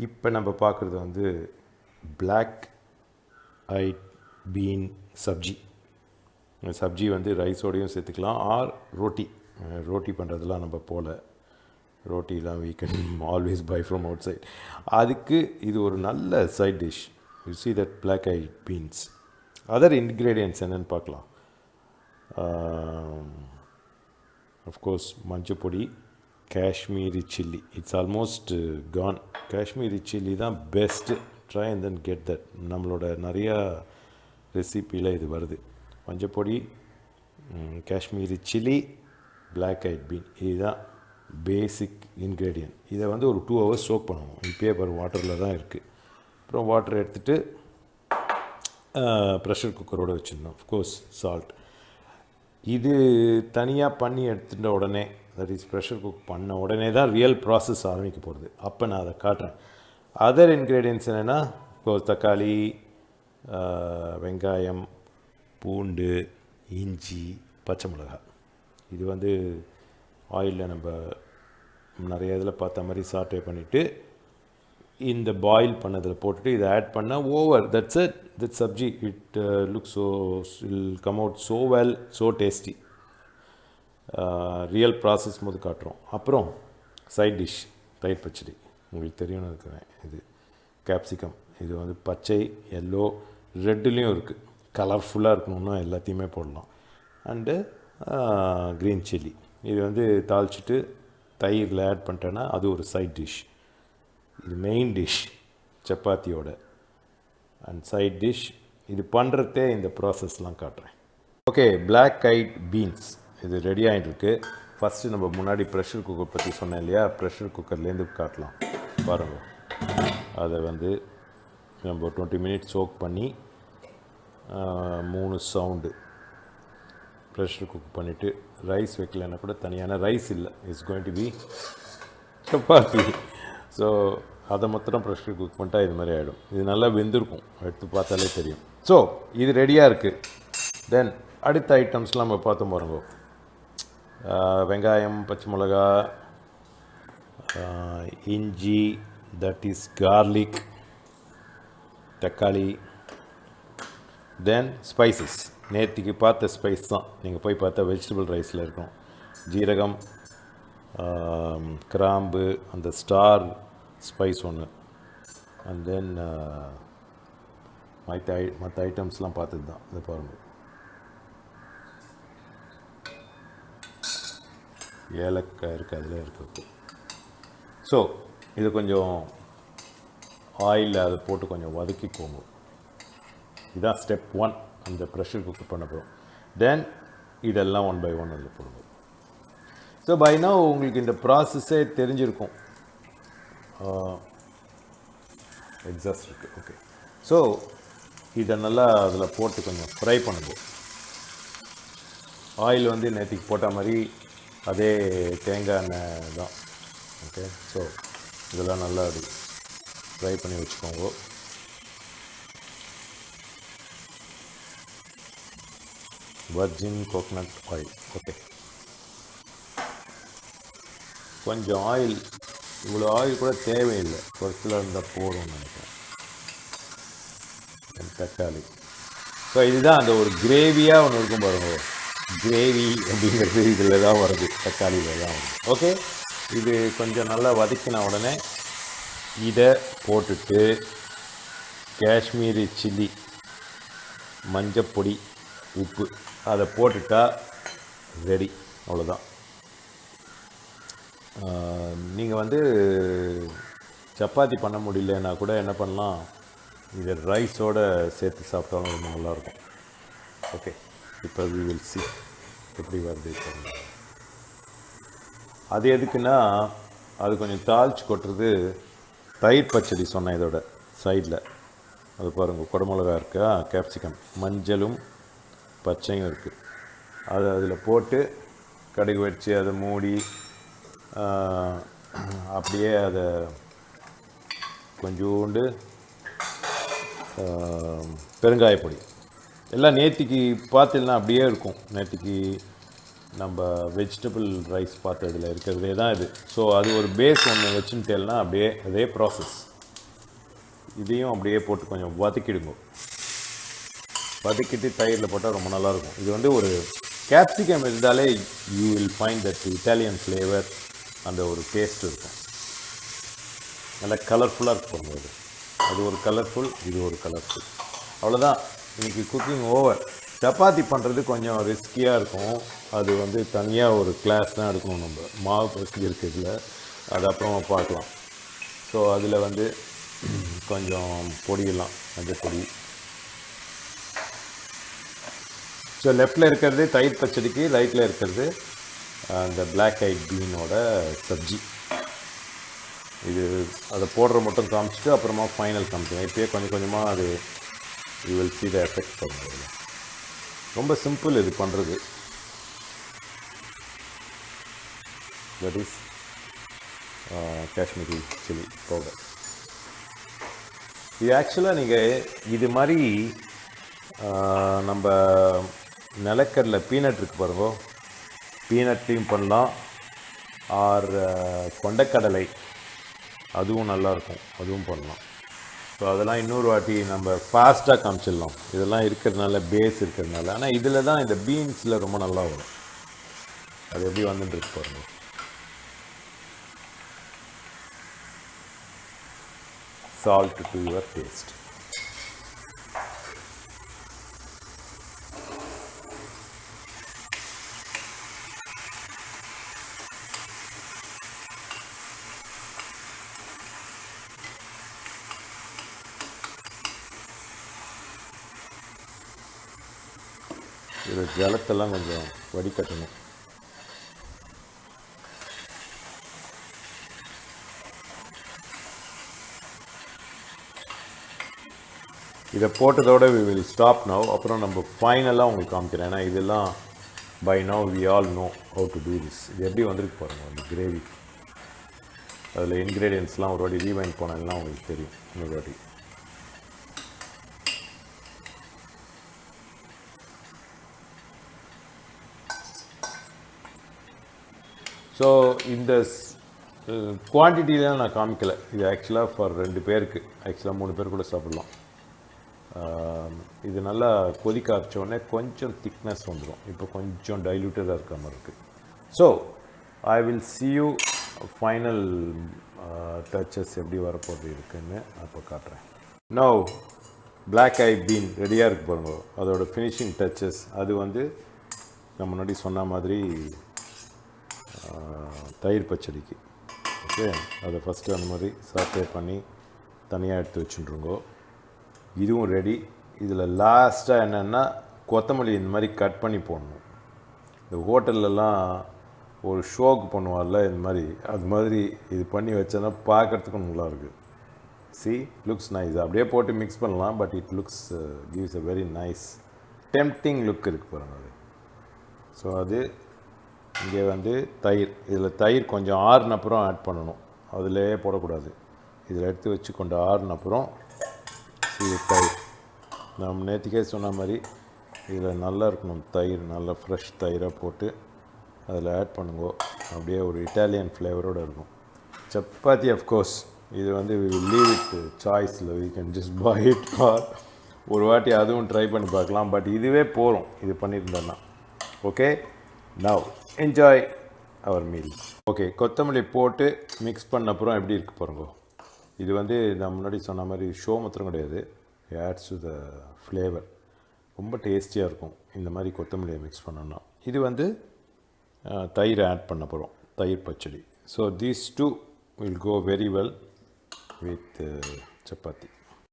இப்போ நம்ம பார்க்குறது வந்து black eyed bean sabzi. Sabzi வந்து ரைஸோடையும் சேர்த்துக்கலாம் ஆர் ரோட்டி பண்ணுறதுலாம் நம்ம போல் ரோட்டிலாம் we can always buy from outside. அதுக்கு இது ஒரு நல்ல side dish. You see that black eyed beans. Other ingredients என்னென்னு பார்க்கலாம். அஃப்கோர்ஸ் மஞ்சப்பொடி, Kashmiri chilli. It's almost gone. Kashmiri chilli தான் best. Try and then get that. நம்மளோட நிறையா ரெசிப்பியில் இது வருது. மஞ்சப்பொடி, Kashmiri chilli, black eyed bean, இதுதான் பேசிக் இன்க்ரீடியன்ட். இதை வந்து ஒரு 2 hours சோக் பண்ணணும். இப்போயே பாரு வாட்டரில் தான் இருக்குது. அப்புறம் வாட்டர் எடுத்துகிட்டு ப்ரெஷர் குக்கரோடு வச்சிடணும். Of course salt. இது தனியாக பண்ணி எடுத்துட்ட உடனே, தட் இஸ் ப்ரெஷர் குக் பண்ண உடனே தான் ரியல் ப்ராசஸ் ஆரம்பிக்க போகிறது. அப்போ நான் அதை காட்டுறேன். அதர் இன்க்ரீடியன்ட்ஸ் என்னென்னா தக்காளி, வெங்காயம், பூண்டு, இஞ்சி, பச்சை மிளகாய். இது வந்து ஆயிலில் நம்ம நிறைய இதில் பார்த்த மாதிரி சாட்டே பண்ணிவிட்டு இந்த பாயில் பண்ணதில் போட்டுட்டு இதை ஆட் பண்ணால் over. That's it. That sabzi it looks so will come out so well, so tasty. Real process போது காட்டுறோம். அப்புறம் சைட் டிஷ் தயிர் பச்சடி. உங்களுக்கு தெரியும்னு இருக்கிறேன். இது கேப்சிகம். இது வந்து பச்சை, எல்லோ, ரெட்டுலேயும் இருக்குது. கலர்ஃபுல்லாக இருக்கணும்னா எல்லாத்தையுமே போடலாம். And green chilli. இது வந்து தாளிச்சிட்டு தயிரில் ஆட் பண்ணிட்டேன்னா அது ஒரு சைட் டிஷ். இது மெயின் டிஷ் சப்பாத்தியோட. அண்ட் சைட் டிஷ் இது பண்ணுறதே இந்த ப்ராசஸ்லாம் காட்டுறேன். ஓகே, பிளாக் ஐட் பீன்ஸ் இது ரெடி ஆகிட்டுருக்கு. ஃபஸ்ட்டு நம்ம முன்னாடி ப்ரெஷர் குக்கர் பற்றி சொன்னேன் இல்லையா, ப்ரெஷர் குக்கர்லேருந்து காட்டலாம் பாருங்கள். அதை வந்து நம்ம 20 minutes சோக் பண்ணி 3 சவுண்டு ப்ரெஷர் குக் பண்ணிவிட்டு ரைஸ் வைக்கலைன்னா கூட தனியான ரைஸ் இல்லை, it's going to be chapati. So அதை மொத்தம் ப்ரெஷர் குக் பண்ணிட்டா இது மாதிரி ஆகிடும். இது நல்லா வெந்திருக்கும், எடுத்து பார்த்தாலே தெரியும். ஸோ இது ரெடியாக இருக்குது. தென் அடுத்த ஐட்டம்ஸ்லாம் நம்ம பார்த்தோம் பாருங்க. வெங்காயம், பச்சை மிளகா, இஞ்சி, தட் இஸ் கார்லிக், தக்காளி, தென் ஸ்பைசஸ். நேற்றுக்கு பார்த்த ஸ்பைஸ் தான் நீங்கள் போய் பார்த்தா வெஜிடபிள் ரைஸில் இருக்கும். ஜீரகம், கிராம்பு, அந்த ஸ்டார் ஸ்பைஸ் ஒன்று, அண்ட் தென் மற்ற ஐட்டம்ஸ்லாம் பார்த்தது தான். இதை பாருங்கள், ஏலக்காய் இருக்குது, அதில் இருக்குது. ஸோ இது கொஞ்சம் ஆயிலில் அதை போட்டு கொஞ்சம் வதக்கிக்கோங்க. இதுதான் ஸ்டெப் 1 அந்த ப்ரெஷர் குக் பண்ண போகிறோம். தென் இதெல்லாம் 1 by 1 அதில் போடுங்க. ஸோ பை நவ் உங்களுக்கு இந்த ப்ராசஸே தெரிஞ்சிருக்கும். எக்ஸாஸ்ட் இருக்குது. ஓகே, ஸோ இதை நல்லா அதில் போட்டு கொஞ்சம் ஃப்ரை பண்ணுங்க. ஆயில் வந்து நேற்றுக்கு போட்ட மாதிரி அதே தேங்காய் எண்ணெய் தான். ஓகே, ஸோ இதெல்லாம் நல்லா அப்படி ஃப்ரை பண்ணி வச்சுக்கோங்க. Virgin coconut oil. ஓகே, கொஞ்சம் ஆயில், இவ்வளோ ஆயில் கூட தேவையில்லை, பொருட்கள் இருந்தால் போதும்னு நினைக்கிறேன். தக்காளி. ஸோ இதுதான் அந்த ஒரு கிரேவியாக ஒன்று இருக்கும் பாருங்க. கிரேவி அப்படிங்கிறது இதில் தான் வருது, தக்காளியில் தான் வருது. ஓகே, இது கொஞ்சம் நல்லா வதக்கின உடனே இதை போட்டுட்டு காஷ்மீரி சில்லி, மஞ்சப்பொடி, உப்பு அதை போட்டுட்டா ரெடி. அவ்வளோதான். நீங்கள் வந்து சப்பாத்தி பண்ண முடியலன்னா கூட என்ன பண்ணலாம், இதை ரைஸோடு சேர்த்து சாப்பிட்டாலும் ரொம்ப நல்லாயிருக்கும். ஓகே, இப்போ வி வில் சி எப்படி வருது. அது எதுக்குன்னா அது கொஞ்சம் தாளிச்சு கொட்டுறது. தயிர் பச்சடி சொன்னேன் இதோட சைடில். அது பாருங்கள், குடமிளகா இருக்கா, கேப்சிகம், மஞ்சளும் பச்சையும் இருக்குது. அது அதில் போட்டு கடுகு வச்சு அதை மூடி அப்படியே அதை கொஞ்சோண்டு பெருங்காயப்பொடி எல்லாம் நேற்றுக்கு பார்த்தீங்கன்னா அப்படியே இருக்கும். நேற்றுக்கு நம்ம வெஜிடபிள் ரைஸ் பார்த்ததில் இருக்கிறதே தான் இது. ஸோ அது ஒரு பேஸ் ஒன்று வச்சுட்டேன்னா அப்படியே அதே ப்ராசஸ் இதையும் அப்படியே போட்டு கொஞ்சம் வதக்கிடுங்க. வதக்கிட்டு தயிரில் போட்டால் ரொம்ப நல்லாயிருக்கும். இது வந்து ஒரு கேப்சிகம் இருந்தாலே you will find that Italian flavour, அந்த ஒரு டேஸ்ட் இருக்கும். நல்லா கலர்ஃபுல்லாக இருக்கும் அது. அது ஒரு கலர்ஃபுல், இது ஒரு கலர்ஃபுல். அவ்வளோதான், இன்றைக்கி குக்கிங் ஓவர். சப்பாத்தி பண்ணுறது கொஞ்சம் ரிஸ்கியாக இருக்கும். அது வந்து தனியாக ஒரு கிளாஸ் தான் எடுக்கணும். நம்ம மாவு பசங்க இருக்குதுல, அது அப்புறமா பார்க்கலாம். ஸோ அதில் வந்து கொஞ்சம் பொடியெல்லாம் மஞ்சள் பொடி. ஸோ லெஃப்டில் இருக்கிறது தயிர் பச்சடிக்கு, ரைட்டில் இருக்கிறது அந்த பிளாக்கைட் பீனோட சப்ஜி. இது அதை போடுற மட்டும் காமிச்சிட்டு அப்புறமா ஃபைனல் காமிக்கிறேன். இப்போயே கொஞ்சம் கொஞ்சமாக அது you will see the effect பண்ணுறது. ரொம்ப சிம்பிள் இது பண்ணுறது. That is Kashmiri chilli powder. இது ஆக்சுவலாக நீங்கள் இது மாதிரி நம்ம நிலக்கடலை பீனட் இருக்கு பாருங்க, பீனட்லேயும் பண்ணலாம். ஆர் கொண்டக்கடலை, அதுவும் நல்லாயிருக்கும், அதுவும் பண்ணலாம். ஸோ அதெல்லாம் இன்னொரு வாட்டி நம்ம ஃபாஸ்ட்டாக காமிச்சிடலாம். இதெல்லாம் இருக்கிறதுனால, பேஸ் இருக்கிறதுனால. ஆனால் இதில் தான் இந்த பீன்ஸில் ரொம்ப நல்லா வரும். அது எப்படி வந்துட்டு இருக்கு பாருங்கள். Salt to your taste. இது ஜலத்தெல்லாம் கொஞ்சம் வடிகட்டணும். இதை போட்டதோட we will stop now. அப்புறம் நம்ம ஃபைனலாக உங்களுக்கு காமிக்கிறேன். ஏன்னா இதெல்லாம் by now we all know how to do this. இது எப்படி வந்துருக்கு பாருங்கள் அந்த கிரேவி. அதில் இன்க்ரீடியன்ட்ஸ்லாம் ஒரு வாட்டி ரீவைண்ட் போனதுலாம் உங்களுக்கு தெரியும் இன்னொரு வாட்டி. ஸோ இந்த குவான்டிட்டிலாம் நான் காமிக்கலை. இது ஆக்சுவலாக ஃபார் 2 பேருக்கு, ஆக்சுவலாக 3 பேர் கூட சாப்பிட்லாம். இது நல்லா கொதிக்க ஆரம்பித்தோடனே கொஞ்சம் திக்னஸ் வந்துடும். இப்போ கொஞ்சம் டைல்யூட்டடாக இருக்க மாதிரி இருக்குது. So I will see you final touches எப்படி வரப்போகிறது இருக்குன்னு அப்போ காட்டுறேன். நோ பிளாக்கைட் பீன் ரெடியாக இருக்கு பாருங்க. அதோட ஃபினிஷிங் டச்சஸ் அது வந்து நான் முன்னாடி சொன்ன மாதிரி தயிர் பச்சடிக்கு. ஓகே, அதை ஃபஸ்ட்டு அந்த மாதிரி சாட்டே பண்ணி தனியாக எடுத்து வச்சுட்டுருங்கோ. இதுவும் ரெடி. இதில் லாஸ்ட்டாக என்னென்னா கொத்தமல்லி இந்த மாதிரி கட் பண்ணி போடணும். இந்த ஹோட்டல்லலாம் ஒரு ஷோக்கு பண்ணுவார்ல இந்த மாதிரி, அது மாதிரி இது பண்ணி வச்சோன்னா பார்க்குறதுக்கும் நல்லாயிருக்கு. C looks nice. அப்படியே போட்டு மிக்ஸ் பண்ணலாம், but it looks gives a very nice tempting look இருக்குது பாருங்கள் அது. ஸோ அது இங்கே வந்து தயிர், இதில் தயிர் கொஞ்சம் ஆறுன அப்புறம் ஆட் பண்ணணும், அதிலே போடக்கூடாது. இதில் எடுத்து வச்சு கொண்டு ஆறுன அப்புறம் இது தயிர். நம்ம நேற்றுக்கே சொன்ன மாதிரி இதில் நல்லா இருக்கணும் தயிர், நல்லா ஃப்ரெஷ் தயிராக போட்டு அதில் ஆட் பண்ணுங்க. அப்படியே ஒரு இட்டாலியன் ஃப்ளேவரோடு இருக்கும். சப்பாத்தி அஃப்கோர்ஸ் இது வந்து வி வில் லீவ் இட் சாய்ஸில், we can just buy it or ஒரு வாட்டி அதுவும் ட்ரை பண்ணி பார்க்கலாம். பட் இதுவே போகிறோம் இது பண்ணியிருந்தேன்னா. Okay, now enjoy our meal. Okay, கொத்தமல்லி போட்டு மிக்ஸ் பண்ண அப்புறம் எப்படி இருக்குது பாருங்க. இது வந்து நான் முன்னாடி சொன்ன மாதிரி ஷோ மாத்திரம் கிடையாது, ஆட்ஸ் டு த ஃப்ளேவர். ரொம்ப டேஸ்டியாக இருக்கும் இந்த மாதிரி கொத்தமல்லியை மிக்ஸ் பண்ணோன்னா. இது வந்து தயிர் ஆட் பண்ண போகிறோம், தயிர் பச்சடி. So these two will go very well with chapati.